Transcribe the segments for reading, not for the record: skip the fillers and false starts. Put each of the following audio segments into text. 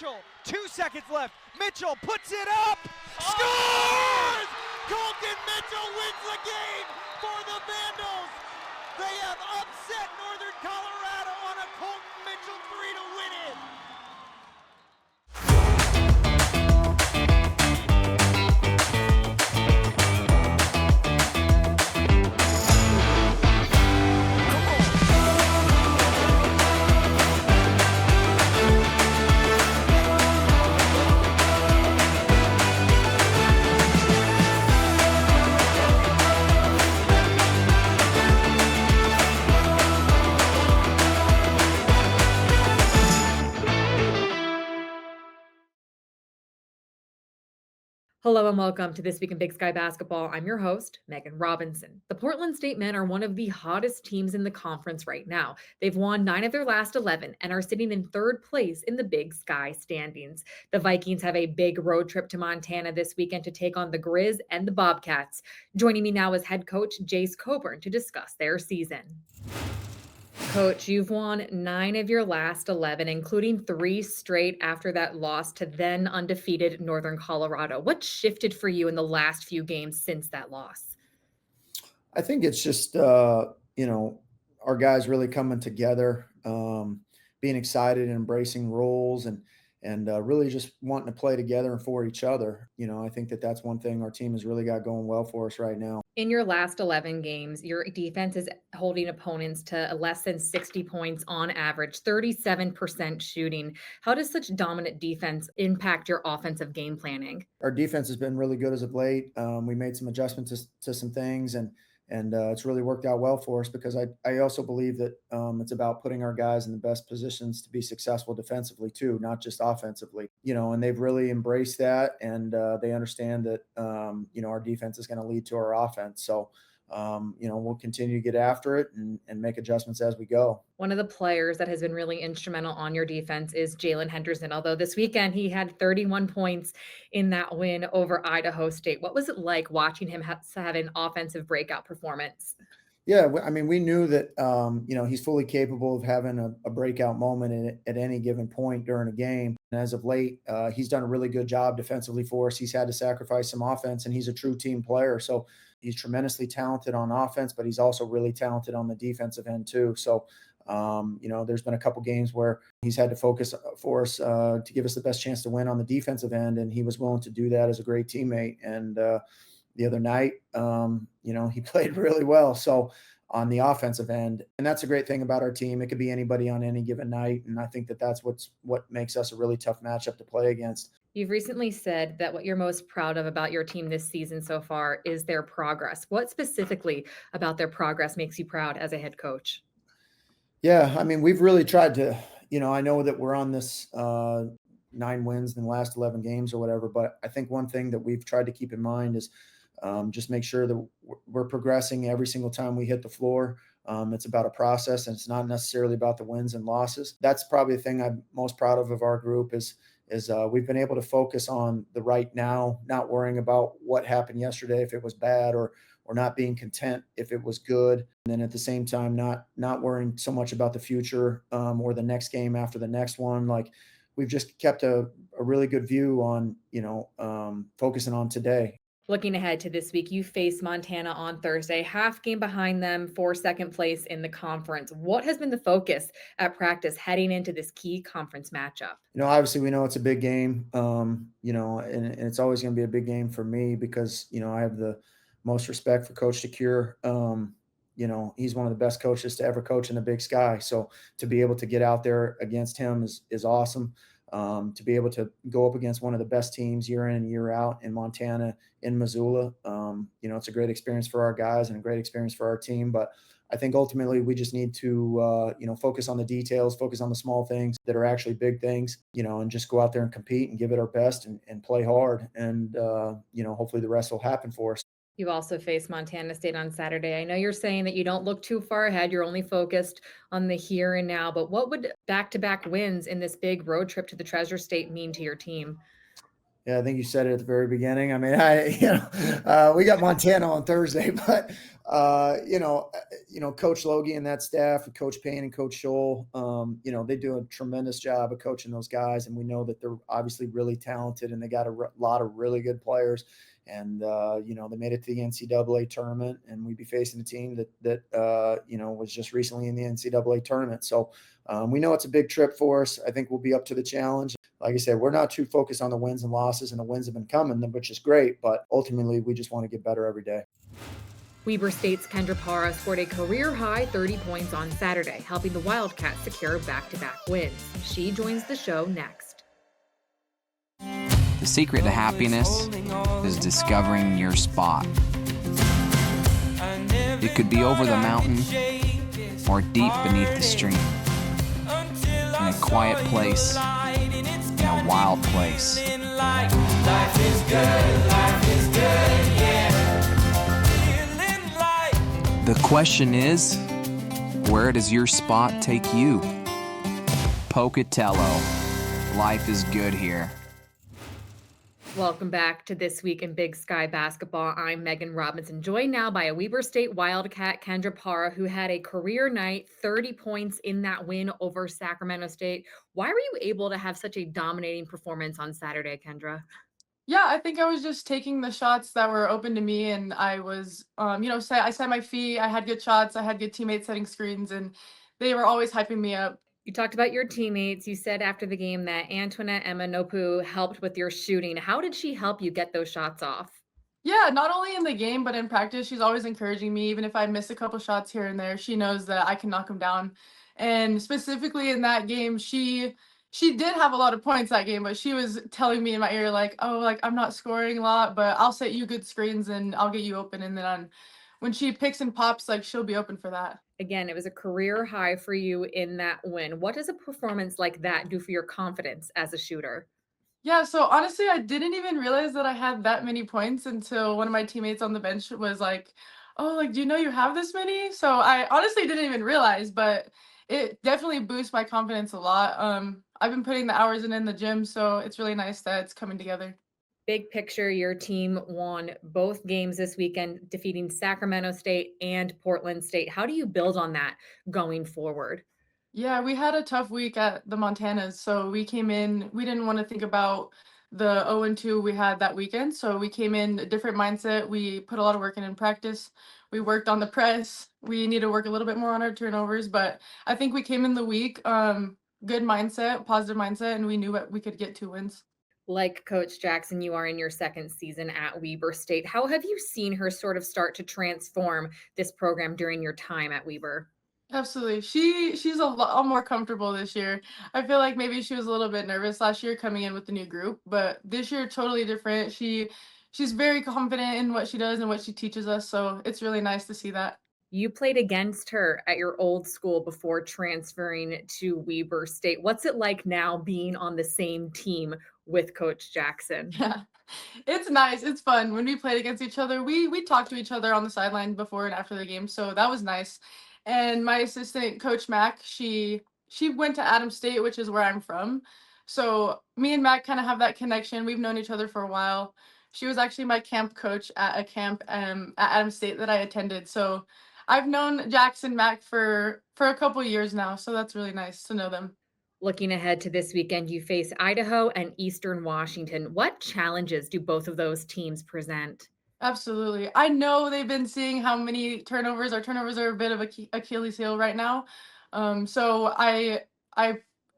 Mitchell, 2 seconds left. Mitchell puts it up. Scores! Colton Mitchell wins the game for the Vandals. They have upset Northern Colorado on a Colton Mitchell 3 to win it. Hello and welcome to This Week in Big Sky Basketball. I'm your host, Megan Robinson. The Portland State Men are one of the hottest teams in the conference right now. They've won 9 of their last 11 and are sitting in third place in the Big Sky standings. The Vikings have a big road trip to Montana this weekend to take on the Grizz and the Bobcats. Joining me now is head coach Jase Coburn to discuss their season. Coach, you've won 9 of your last 11, including 3 straight after that loss to then undefeated Northern Colorado. What shifted for you in the last few games since that loss? I think it's just, our guys really coming together, being excited and embracing roles and really just wanting to play together and for each other. I think that's one thing our team has really got going well for us right now. In your last 11 games, your defense is holding opponents to less than 60 points on average, 37% shooting. How does such dominant defense impact your offensive game planning? Our defense has been really good as of late. We made some adjustments to some things, and it's really worked out well for us because I also believe that it's about putting our guys in the best positions to be successful defensively too, not just offensively. And they've really embraced that, and they understand that our defense is going to lead to our offense. So we'll continue to get after it and make adjustments as we go. One of the players that has been really instrumental on your defense is Jalen Henderson, although this weekend he had 31 points in that win over Idaho State. What was it like watching him have an offensive breakout performance? Yeah, I mean, we knew that, he's fully capable of having a breakout moment at any given point during a game. And as of late, he's done a really good job defensively for us. He's had to sacrifice some offense, and he's a true team player. So he's tremendously talented on offense, but he's also really talented on the defensive end too. So, there's been a couple games where he's had to focus for us to give us the best chance to win on the defensive end, and he was willing to do that as a great teammate. And the other night, he played really well. So on the offensive end, and that's a great thing about our team. It could be anybody on any given night. And I think that's what makes us a really tough matchup to play against. You've recently said that what you're most proud of about your team this season so far is their progress. What specifically about their progress makes you proud as a head coach? Yeah, I mean, we've really tried to, I know that we're on this 9 wins in the last 11 games or whatever, but I think one thing that we've tried to keep in mind is just make sure that we're progressing every single time we hit the floor. It's about a process, and it's not necessarily about the wins and losses. That's probably the thing I'm most proud of our group is we've been able to focus on the right now, not worrying about what happened yesterday, if it was bad, or not being content if it was good. And then at the same time, not worrying so much about the future or the next game after the next one. Like, we've just kept a really good view on, focusing on today. Looking ahead to this week, you face Montana on Thursday, half game behind them for second place in the conference. What has been the focus at practice heading into this key conference matchup? Obviously we know it's a big game, and it's always going to be a big game for me because, I have the most respect for Coach DeCure. He's one of the best coaches to ever coach in the Big Sky. So to be able to get out there against him is awesome. To be able to go up against one of the best teams year in and year out in Montana, in Missoula, it's a great experience for our guys and a great experience for our team. But I think ultimately we just need to, focus on the details, focus on the small things that are actually big things, and just go out there and compete and give it our best and play hard. And, hopefully the rest will happen for us. You also face Montana State on Saturday. I know you're saying that you don't look too far ahead. You're only focused on the here and now, but what would back-to-back wins in this big road trip to the Treasure State mean to your team? Yeah, I think you said it at the very beginning. I mean, we got Montana on Thursday, but Coach Logie and that staff, and Coach Payne and Coach Scholl, they do a tremendous job of coaching those guys, and we know that they're obviously really talented, and they got a lot of really good players. And they made it to the NCAA tournament, and we'd be facing a team that was just recently in the NCAA tournament. So we know it's a big trip for us. I think we'll be up to the challenge. Like I said, we're not too focused on the wins and losses, and the wins have been coming, which is great. But ultimately, we just want to get better every day. Weber State's Kendra Parra scored a career-high 30 points on Saturday, helping the Wildcats secure back-to-back wins. She joins the show next. The secret to happiness is discovering your spot. It could be over the mountain or deep beneath the stream, in a quiet place, in a wild place. Life is good, yeah. The question is, where does your spot take you? Pocatello. Life is good here. Welcome back to This Week in Big Sky Basketball. I'm Megan Robinson, joined now by a Weber State Wildcat, Kendra Parra, who had a career night, 30 points in that win over Sacramento State. Why were you able to have such a dominating performance on Saturday, Kendra? Yeah, I think I was just taking the shots that were open to me, and I was, I set my feet, I had good shots, I had good teammates setting screens, and they were always hyping me up. You talked about your teammates. You said after the game that Antoinette Emanopu helped with your shooting. How did she help you get those shots off? Yeah, not only in the game, but in practice, she's always encouraging me. Even if I miss a couple shots here and there, she knows that I can knock them down. And specifically in that game, she did have a lot of points that game, but she was telling me in my ear, like, oh, like, I'm not scoring a lot, but I'll set you good screens and I'll get you open. And then when she picks and pops, like, she'll be open for that. Again, it was a career high for you in that win. What does a performance like that do for your confidence as a shooter? Yeah, so honestly, I didn't even realize that I had that many points until one of my teammates on the bench was like, oh, like, do you know you have this many? So I honestly didn't even realize, but it definitely boosts my confidence a lot. I've been putting the hours in the gym, so it's really nice that it's coming together. Big picture, your team won both games this weekend, defeating Sacramento State and Portland State. How do you build on that going forward? Yeah, we had a tough week at the Montanas, so we came in, we didn't want to think about the 0-2 we had that weekend, so we came in a different mindset. We put a lot of work in practice. We worked on the press. We need to work a little bit more on our turnovers, but I think we came in the week, good mindset, positive mindset, and we knew what we could get 2 wins. Like Coach Jackson, you are in your second season at Weber State. How have you seen her sort of start to transform this program during your time at Weber? Absolutely. She's a lot more comfortable this year. I feel like maybe she was a little bit nervous last year coming in with the new group, but this year totally different. She's very confident in what she does and what she teaches us, so it's really nice to see that. You played against her at your old school before transferring to Weber State. What's it like now being on the same team with Coach Jackson? Yeah. It's nice. It's fun. When we played against each other, we talked to each other on the sideline before and after the game, so that was nice. And my assistant, Coach Mac, she went to Adams State, which is where I'm from. So me and Mac kind of have that connection. We've known each other for a while. She was actually my camp coach at a camp at Adams State that I attended. So I've known Jackson Mac for a couple years now. So that's really nice to know them. Looking ahead to this weekend, you face Idaho and Eastern Washington. What challenges do both of those teams present? Absolutely. I know they've been seeing how many turnovers. Our turnovers are a bit of a Achilles heel right now. So I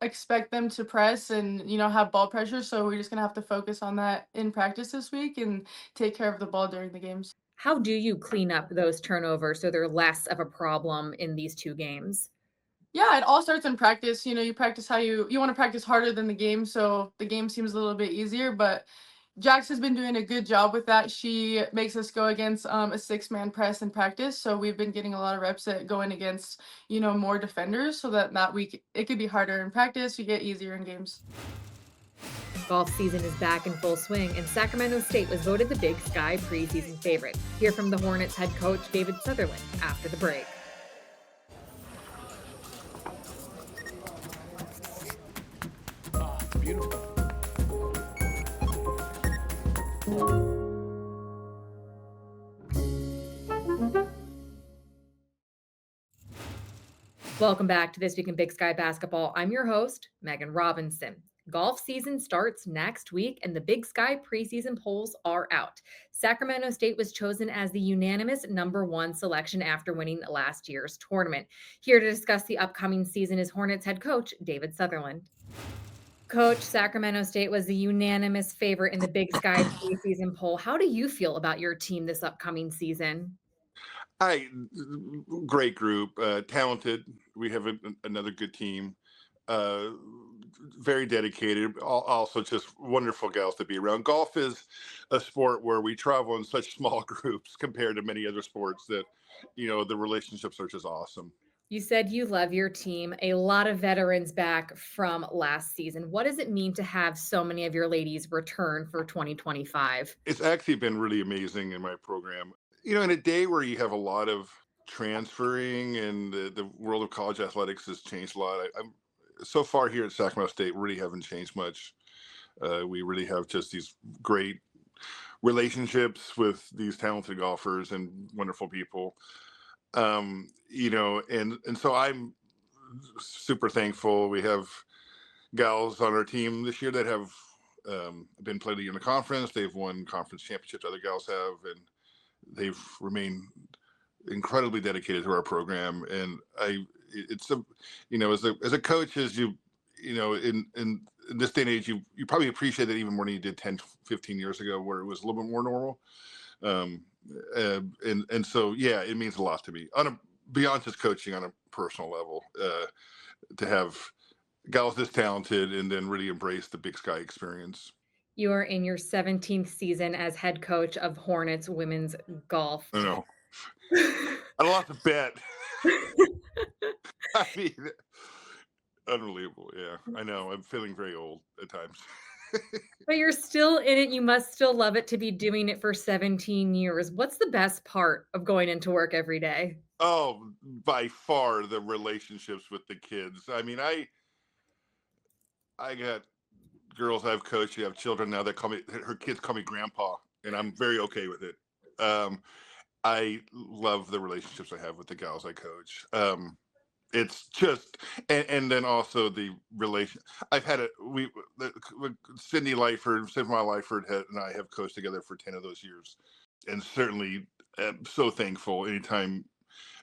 expect them to press and have ball pressure. So we're just gonna have to focus on that in practice this week and take care of the ball during the games. How do you clean up those turnovers so they're less of a problem in these 2 games? Yeah, it all starts in practice. You practice how you want to practice harder than the game, so the game seems a little bit easier, but Jax has been doing a good job with that. She makes us go against a 6-man press in practice, so we've been getting a lot of reps at going against more defenders, so that week it could be harder in practice. We get easier in games. Golf season is back in full swing, and Sacramento State was voted the Big Sky preseason favorite. Hear from the Hornets head coach David Sutherland after the break. Welcome back to This Week in Big Sky Basketball. I'm your host, Megan Robinson. Golf season starts next week, and the Big Sky preseason polls are out. Sacramento State was chosen as the unanimous #1 selection after winning last year's tournament. Here to discuss the upcoming season is Hornets head coach David Sutherland. Coach, Sacramento State was the unanimous favorite in the Big Sky preseason poll. How do you feel about your team this upcoming season? Great group, talented. We have another good team, very dedicated. Also, just wonderful gals to be around. Golf is a sport where we travel in such small groups compared to many other sports that, the relationships are just awesome. You said you love your team, a lot of veterans back from last season. What does it mean to have so many of your ladies return for 2025? It's actually been really amazing in my program. In a day where you have a lot of transferring and the world of college athletics has changed a lot. I'm so far here at Sacramento State, really haven't changed much. We really have just these great relationships with these talented golfers and wonderful people. And so I'm super thankful. We have gals on our team this year that have been playing in the conference. They've won conference championships. Other gals have, and they've remained incredibly dedicated to our program. And as a coach, as in this day and age, you probably appreciate that even more than you did 10, 15 years ago, where it was a little bit more normal. And so, yeah, it means a lot to me beyond just coaching on a personal level, to have gals this talented and then really embrace the Big Sky experience. You are in your 17th season as head coach of Hornets women's golf. I know. I lost a bet. I mean, unbelievable. Yeah, I know. I'm feeling very old at times. But you're still in it. You must still love it to be doing it for 17 years. What's the best part of going into work every day? Oh, by far the relationships with the kids. I mean, I got girls I've coached who have children now that her kids call me grandpa, and I'm very okay with it. I love the relationships I have with the gals I coach. It's just, and then also the relation. I've had Cindy Lyford and I have coached together for 10 of those years, and certainly I'm so thankful anytime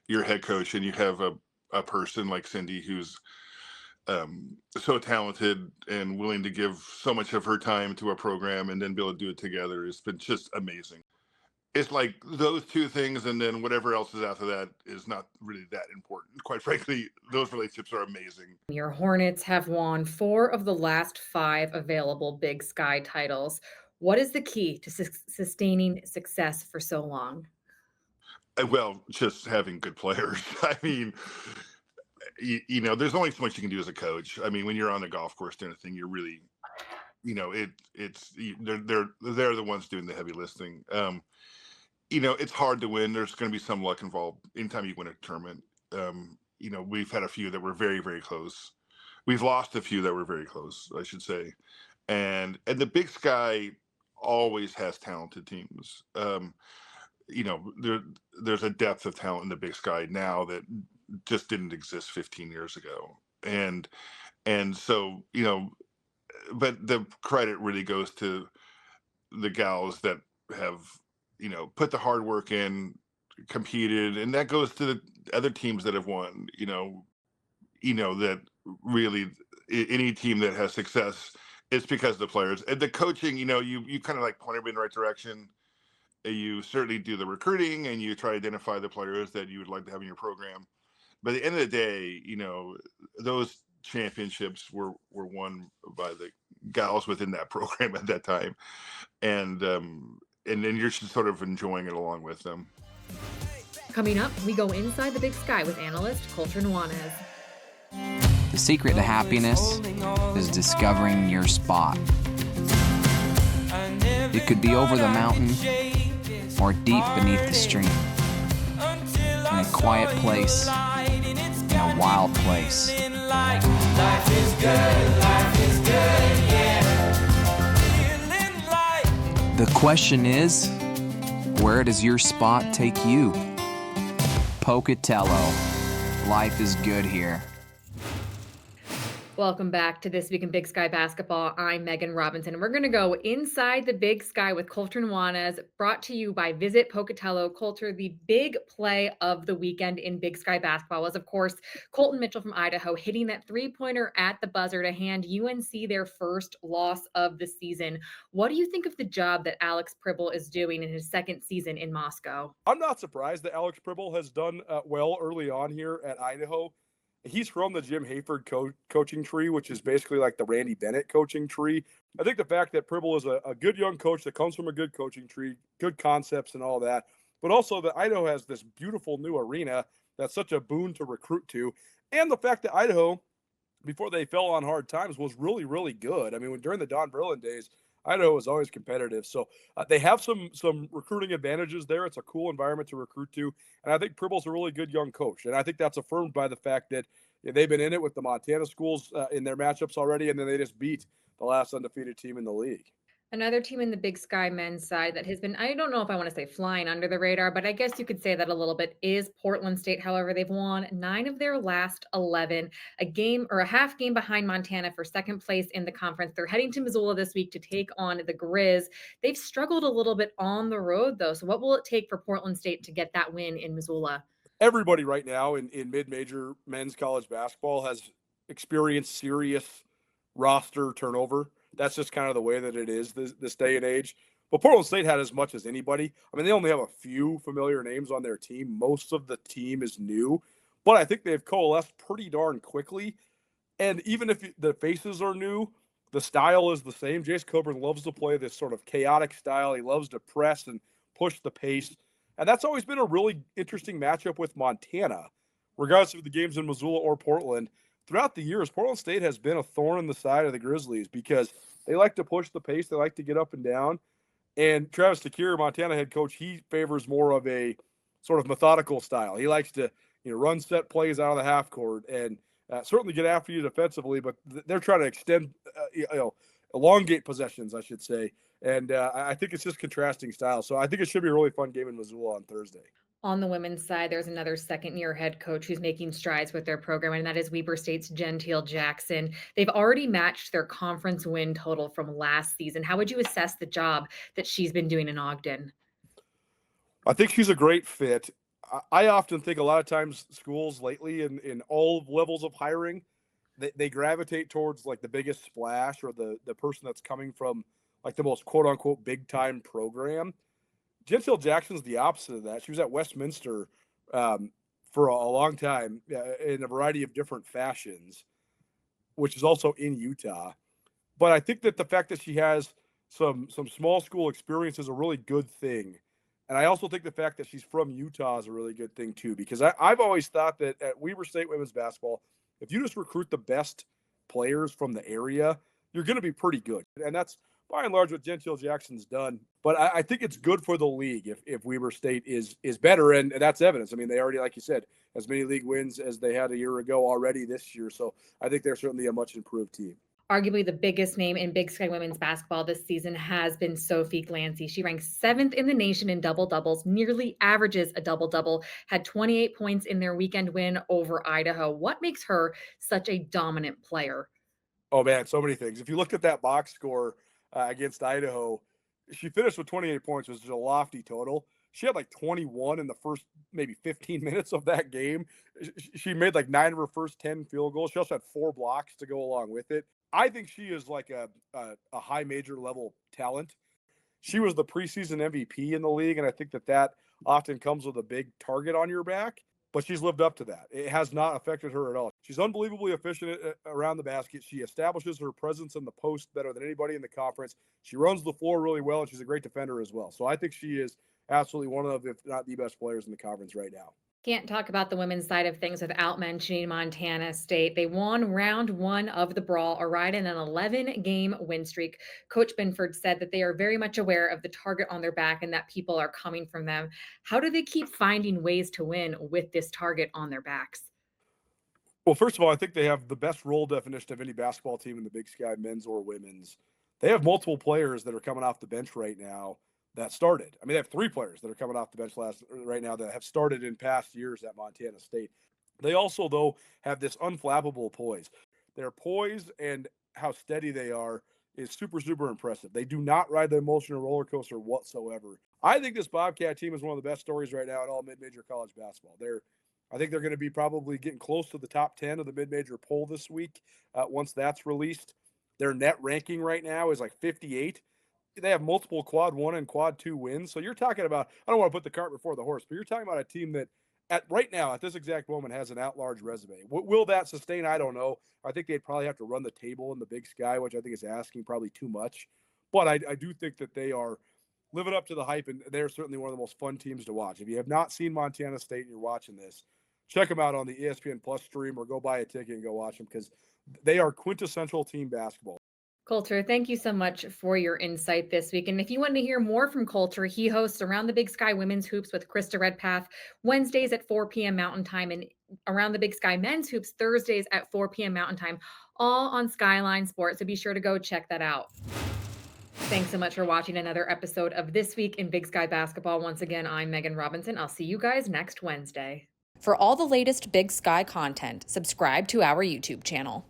you're head coach and you have a person like Cindy who's so talented and willing to give so much of her time to a program and then be able to do it together. It's been just amazing. It's like those two things, and then whatever else is after that is not really that important. Quite frankly, those relationships are amazing. Your Hornets have won 4 of the last 5 available Big Sky titles. What is the key to sustaining success for so long? Well, just having good players. I mean, there's only so much you can do as a coach. I mean, when you're on the golf course doing a thing, you're really, they're the ones doing the heavy lifting. It's hard to win. There's going to be some luck involved anytime you win a tournament. We've had a few that were very, very close. We've lost a few that were very close, I should say. And the Big Sky always has talented teams. There's a depth of talent in the Big Sky now that just didn't exist 15 years ago. And so, but the credit really goes to the gals that have, put the hard work in, competed, and that goes to the other teams that have won, that really any team that has success, it's because of the players. And the coaching, you kind of like point everybody in the right direction. You certainly do the recruiting and you try to identify the players that you would like to have in your program. But at the end of the day, those championships were won by the gals within that program at that time. And then you're just sort of enjoying it along with them. Coming up, we go inside the Big Sky with analyst Colter Nuanez. The secret to happiness is discovering your spot. It could be over the mountain or deep beneath the stream, in a quiet place, in a wild place. Life is good, yeah. The The question is, where does your spot take you? Pocatello. Life is good here. Welcome back to This Week in Big Sky Basketball. I'm Megan Robinson. We're going to go inside the Big Sky with Colter Nuanez, brought to you by Visit Pocatello. Colter, the big play of the weekend in Big Sky Basketball was, of course, Colton Mitchell from Idaho hitting that three-pointer at the buzzer to hand UNC their first loss of the season. What do you think of the job that Alex Pribble is doing in his second season in Moscow? I'm not surprised that Alex Pribble has done well early on here at Idaho. He's from the Jim Hayford coaching tree, which is basically like the Randy Bennett coaching tree. I think the fact that Pribble is a good young coach that comes from a good coaching tree, good concepts and all that, but also that Idaho has this beautiful new arena that's such a boon to recruit to, and the fact that Idaho, before they fell on hard times, was really, really good. I mean, during the Don Berlin days, Idaho was always competitive. So they have some recruiting advantages there. It's a cool environment to recruit to. And I think Pribble's a really good young coach. And I think that's affirmed by the fact that they've been in it with the Montana schools in their matchups already, and then they just beat the last undefeated team in the league. Another team in the Big Sky men's side that has been, I don't know if I want to say flying under the radar, but I guess you could say that a little bit, is Portland State. However, they've won 9 of their last 11, a game or a half game behind Montana for second place in the conference. They're heading to Missoula this week to take on the Grizz. They've struggled a little bit on the road, though. So what will it take for Portland State to get that win in Missoula? Everybody right now in mid-major men's college basketball has experienced serious roster turnover. That's just kind of the way that it is this day and age. But Portland State had as much as anybody. I mean, they only have a few familiar names on their team. Most of the team is new. But I think they've coalesced pretty darn quickly. And even if the faces are new, the style is the same. Jase Coburn loves to play this sort of chaotic style. He loves to press and push the pace. And that's always been a really interesting matchup with Montana, regardless of the games in Missoula or Portland. Throughout the years, Portland State has been a thorn in the side of the Grizzlies because they like to push the pace. They like to get up and down. And Travis DeCuire, Montana head coach, he favors more of a sort of methodical style. He likes to run set plays out of the half court and certainly get after you defensively, but they're trying to extend, elongate possessions, I should say. And I think it's just contrasting styles. So I think it should be a really fun game in Missoula on Thursday. On the women's side, there's another second-year head coach who's making strides with their program, and that is Weber State's Gentile Jackson. They've already matched their conference win total from last season. How would you assess the job that she's been doing in Ogden? I think she's a great fit. I often think a lot of times schools lately in all levels of hiring, they gravitate towards like the biggest splash or the person that's coming from like the most quote-unquote big-time program. Gentile Jackson's the opposite of that. She was at Westminster for a long time in a variety of different fashions, which is also in Utah. But I think that the fact that she has some small school experience is a really good thing. And I also think the fact that she's from Utah is a really good thing too, because I've always thought that at Weber State women's basketball, if you just recruit the best players from the area, you're going to be pretty good. And that's by and large what Gentile Jackson's done. But I think it's good for the league if Weber State is better, and that's evidence. I mean, they already, like you said, as many league wins as they had a year ago already this year. So I think they're certainly a much improved team. Arguably the biggest name in Big Sky women's basketball this season has been Sophie Glancy. She ranks 7th in the nation in double-doubles, nearly averages a double-double, had 28 points in their weekend win over Idaho. What makes her such a dominant player? Oh, man, so many things. If you look at that box score against Idaho, she finished with 28 points, which is a lofty total. She had like 21 in the first maybe 15 minutes of that game. She made like 9 of her first 10 field goals. She also had 4 blocks to go along with it. I think she is like a high major level talent. She was the preseason MVP in the league, and I think that often comes with a big target on your back, but she's lived up to that. It has not affected her at all. She's unbelievably efficient around the basket. She establishes her presence in the post better than anybody in the conference. She runs the floor really well, and she's a great defender as well. So I think she is absolutely one of, if not the best players in the conference right now. Can't talk about the women's side of things without mentioning Montana State. They won round 1 of the brawl, a ride in an 11-game win streak. Coach Binford said that they are very much aware of the target on their back and that people are coming from them. How do they keep finding ways to win with this target on their backs? Well, first of all, I think they have the best role definition of any basketball team in the Big Sky, men's or women's. they have multiple players that are coming off the bench right now that started. I mean, they have 3 players that are coming off the bench right now that have started in past years at Montana State. They also, though, have this unflappable poise. Their poise and how steady they are is super, super impressive. They do not ride the emotional roller coaster whatsoever. I think this Bobcat team is one of the best stories right now in all mid-major college basketball. I think they're going to be probably getting close to the top 10 of the mid-major poll this week once that's released. Their net ranking right now is like 58. They have multiple quad 1 and quad 2 wins. So you're talking about, I don't want to put the cart before the horse, but you're talking about a team that right now, at this exact moment, has an at-large resume. Will that sustain? I don't know. I think they'd probably have to run the table in the Big Sky, which I think is asking probably too much. But I do think that they are living up to the hype, and they're certainly one of the most fun teams to watch. If you have not seen Montana State and you're watching this, check them out on the ESPN Plus stream or go buy a ticket and go watch them because they are quintessential team basketball. Colter, thank you so much for your insight this week. And if you want to hear more from Colter, he hosts Around the Big Sky Women's Hoops with Krista Redpath Wednesdays at 4 p.m. Mountain Time, and Around the Big Sky Men's Hoops Thursdays at 4 p.m. Mountain Time, all on Skyline Sports. So be sure to go check that out. Thanks so much for watching another episode of This Week in Big Sky Basketball. Once again, I'm Megan Robinson. I'll see you guys next Wednesday. For all the latest Big Sky content, subscribe to our YouTube channel.